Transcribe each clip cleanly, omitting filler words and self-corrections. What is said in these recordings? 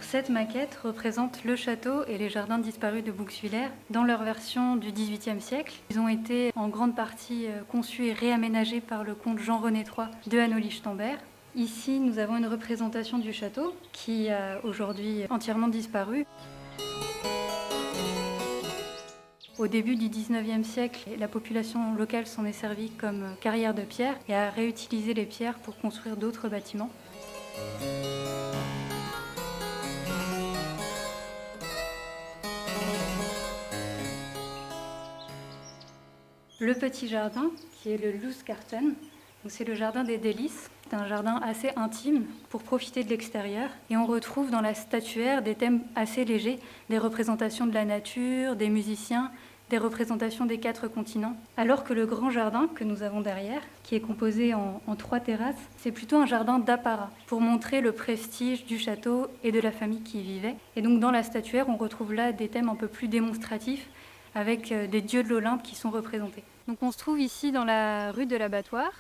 Cette maquette représente le château et les jardins disparus de Bouxwiller dans leur version du XVIIIe siècle. Ils ont été en grande partie conçus et réaménagés par le comte Jean-René III de Hanau-Lichtenberg. Ici, nous avons une représentation du château qui a aujourd'hui entièrement disparu. Au début du XIXe siècle, la population locale s'en est servie comme carrière de pierre et a réutilisé les pierres pour construire d'autres bâtiments. Le petit jardin, qui est le Lustgarten, c'est le jardin des délices. C'est un jardin assez intime pour profiter de l'extérieur. Et on retrouve dans la statuaire des thèmes assez légers, des représentations de la nature, des musiciens, des représentations des 4 continents. Alors que le grand jardin que nous avons derrière, qui est composé en 3 terrasses, c'est plutôt un jardin d'apparat pour montrer le prestige du château et de la famille qui y vivait. Et donc dans la statuaire, on retrouve là des thèmes un peu plus démonstratifs avec des dieux de l'Olympe qui sont représentés. Donc on se trouve ici dans la rue de l'Abattoir.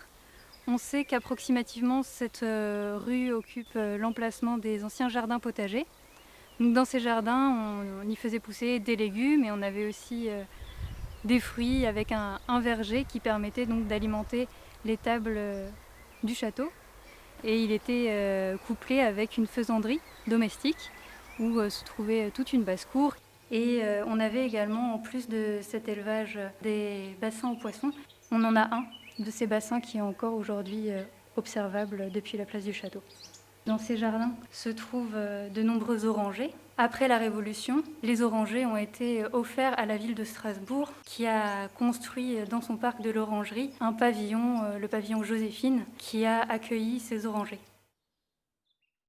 On sait qu'approximativement cette rue occupe l'emplacement des anciens jardins potagers. Donc dans ces jardins, on y faisait pousser des légumes et on avait aussi des fruits avec un verger qui permettait donc d'alimenter les tables du château. Et il était couplé avec une faisanderie domestique où se trouvait toute une basse-cour. Et on avait également, en plus de cet élevage, des bassins aux poissons. On en a un de ces bassins qui est encore aujourd'hui observable depuis la place du château. Dans ces jardins se trouvent de nombreux orangers. Après la Révolution, les orangers ont été offerts à la ville de Strasbourg qui a construit dans son parc de l'orangerie un pavillon, le pavillon Joséphine, qui a accueilli ces orangers.